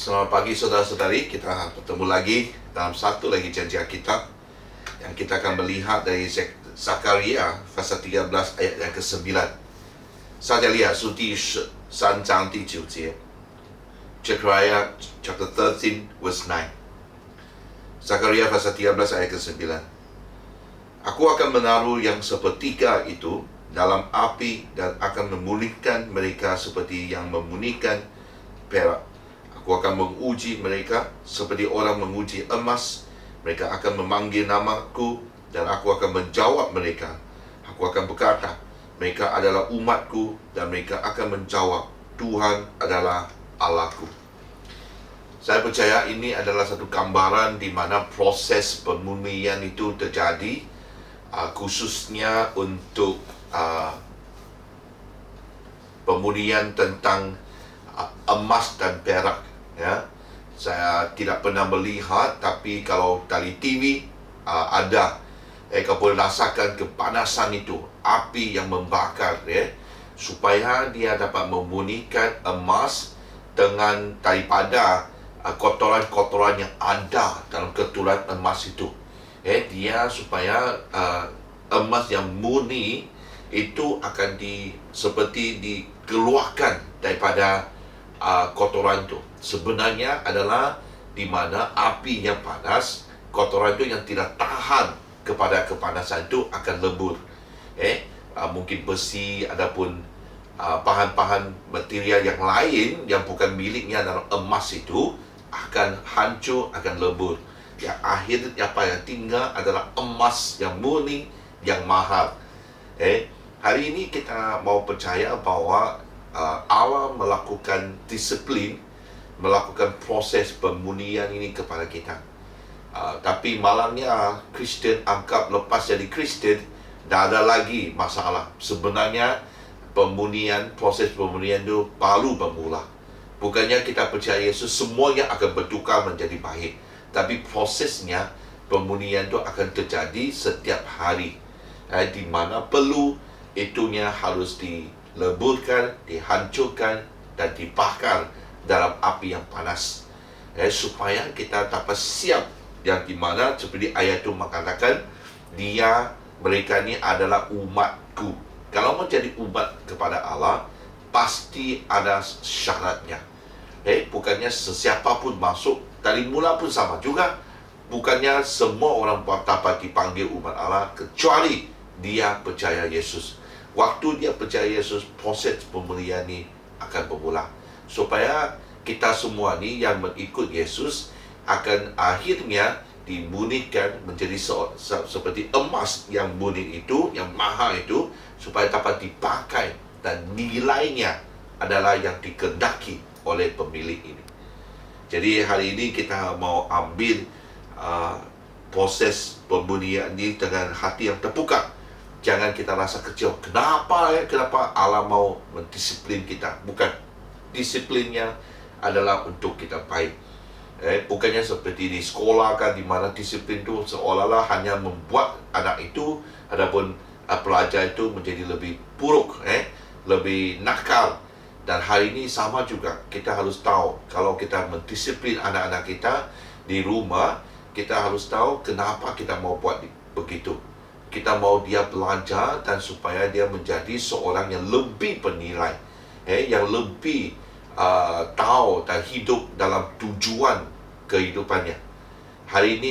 Selamat pagi saudara-saudari, kita bertemu lagi dalam satu lagi janji Alkitab yang kita akan melihat dari Zakaria pasal 13 ayat yang ke-9. 撒迦利亚书第3章第9节 Zechariah chapter 13 verse 9. Zakaria pasal 13 ayat ke-9. Aku akan menaruh yang sepertiga itu dalam api dan akan memulihkan mereka seperti yang memurnikan perak. Aku akan menguji mereka seperti orang menguji emas. Mereka akan memanggil namaku dan aku akan menjawab mereka. Aku akan berkata, mereka adalah umatku, dan mereka akan menjawab, Tuhan adalah Allahku. Saya percaya ini adalah satu gambaran di mana proses pemurnian itu terjadi, khususnya untuk pemurnian tentang emas dan perak. Ya, saya tidak pernah melihat, tapi kalau dari TV ada, kau boleh rasakan kepanasan itu, api yang membakar, supaya dia dapat memurnikan emas dengan daripada kotoran-kotoran yang ada dalam ketulan emas itu. Dia supaya emas yang murni itu akan seperti dikeluarkan daripada kotoran itu. Sebenarnya adalah di mana api yang panas, kotoran itu yang tidak tahan kepada kepanasan itu akan lebur. Mungkin besi ataupun bahan-bahan material yang lain yang bukan miliknya dalam emas itu akan hancur, akan lebur. Yang akhirnya apa yang tinggal adalah emas yang murni, yang mahal. Hari ini kita mau percaya bahwa Allah melakukan disiplin, melakukan proses pemurnian ini kepada kita. Tapi malangnya Kristen anggap lepas jadi Kristen dah ada lagi masalah. Sebenarnya proses pemurnian itu baru bermula. Bukannya kita percaya Yesus semuanya akan bertukar menjadi baik, tapi prosesnya pemurnian itu akan terjadi setiap hari, di mana perlu itunya harus dileburkan, dihancurkan dan dibakar dalam api yang panas, supaya kita dapat siap, yang dimana seperti ayat itu mengatakan, mereka ini adalah umatku. Kalau menjadi umat kepada Allah, pasti ada syaratnya. Bukannya sesiapa pun masuk, dari mula pun sama juga. Bukannya semua orang dapat dipanggil umat Allah, kecuali dia percaya Yesus. Waktu dia percaya Yesus, proses pemurnian ini akan bermula. Supaya kita semua ni yang mengikut Yesus akan akhirnya dimurnikan menjadi seperti emas yang murni itu, yang mahal itu, supaya dapat dipakai dan nilainya adalah yang dikehendaki oleh pemilik ini. Jadi hari ini kita mau ambil proses pemurnian ini dengan hati yang terbuka. Jangan kita rasa kecil. Kenapa Allah mau mendisiplin kita? Bukan. Disiplinnya adalah untuk kita baik. Bukannya seperti di sekolah kan, di mana disiplin itu seolah-olah hanya membuat anak itu ataupun pelajar itu menjadi lebih buruk, lebih nakal. Dan hari ini sama juga, kita harus tahu kalau kita mendisiplin anak-anak kita di rumah, kita harus tahu kenapa kita mau buat begitu. Kita mau dia belajar dan supaya dia menjadi seorang yang lebih bernilai, yang lebih tahu dan hidup dalam tujuan kehidupannya. Hari ini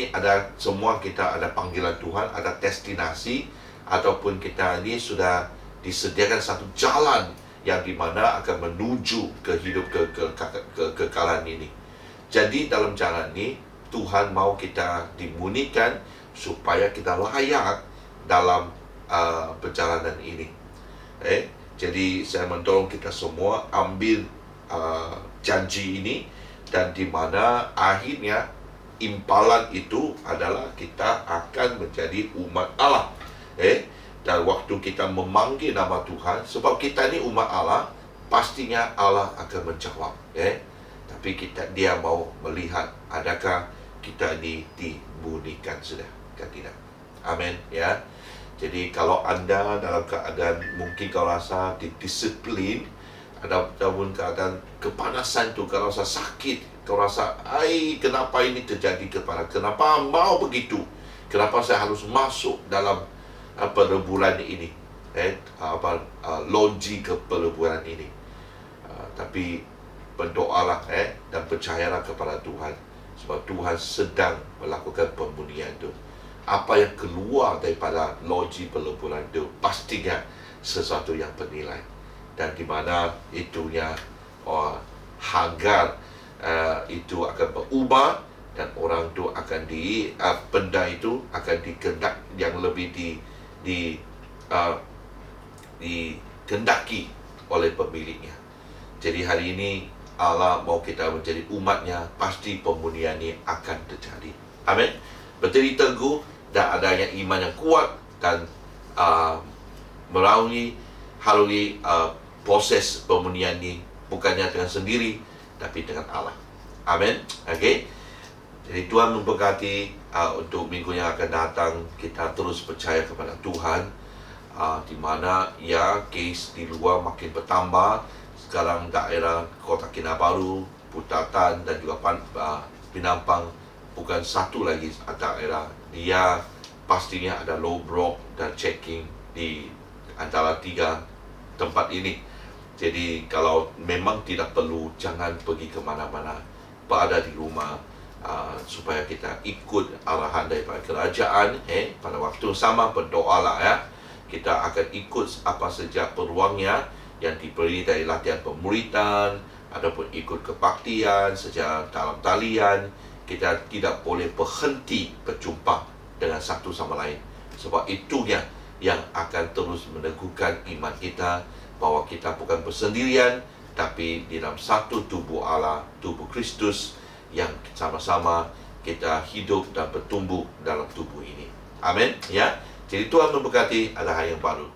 semua kita ada panggilan Tuhan, ada destinasi, ataupun kita ini sudah disediakan satu jalan yang dimana akan menuju ke hidup kekekalan ini. Jadi dalam jalan ini Tuhan mau kita dimurnikan supaya kita layak dalam perjalanan ini. Jadi saya mendorong kita semua ambil janji ini, dan di mana akhirnya impalan itu adalah kita akan menjadi umat Allah. Dan waktu kita memanggil nama Tuhan, sebab kita ini umat Allah, pastinya Allah akan menjawab. Tapi dia mau melihat adakah kita ini dimurnikan sudah, kan tidak? Amin, ya. Jadi kalau anda dalam keadaan mungkin kau rasa didisiplin, ataupun keadaan kepanasan tu, kau rasa sakit, kau rasa, kenapa ini terjadi kepada, kenapa mau begitu, kenapa saya harus masuk dalam perleburan ini, logi ke perleburan ini. Tapi berdoalah dan percayalah kepada Tuhan, sebab Tuhan sedang melakukan pembunian itu. Apa yang keluar daripada logi perleburan itu pastinya sesuatu yang bernilai, dan di mana itunya Hagar itu akan berubah, dan orang itu akan benda itu akan dikendak yang lebih dikendaki oleh pemiliknya. Jadi hari ini Allah mau kita menjadi umatnya, pasti pembunian ini akan terjadi. Amin. Berdiri teguh dan adanya iman yang kuat, dan melalui proses pembunian ini bukannya dengan sendiri, tapi dengan Allah. Amin. Okay. Jadi Tuhan memberkati. Untuk minggu yang akan datang, kita terus percaya kepada Tuhan, di mana kes di luar makin bertambah. Sekarang daerah Kota Kinabalu, Putatan dan juga Pinampang bukan satu lagi daerah. Dia pastinya ada low block dan checking di antara 3 tempat ini. Jadi kalau memang tidak perlu, jangan pergi ke mana-mana, berada di rumah, supaya kita ikut arahan daripada kerajaan. Pada waktu sama berdoalah ya. Kita akan ikut apa saja peluangnya yang diberi dari latihan pemuritan, ataupun ikut kebaktian secara dalam talian. Kita tidak boleh berhenti berjumpa dengan satu sama lain, sebab itunya yang akan terus meneguhkan iman kita, bahwa kita bukan bersendirian, tapi di dalam satu tubuh Allah, tubuh Kristus, yang sama-sama kita hidup dan bertumbuh dalam tubuh ini. Amin. Ya. Jadi Tuhan memberkati. Ada hal yang baru.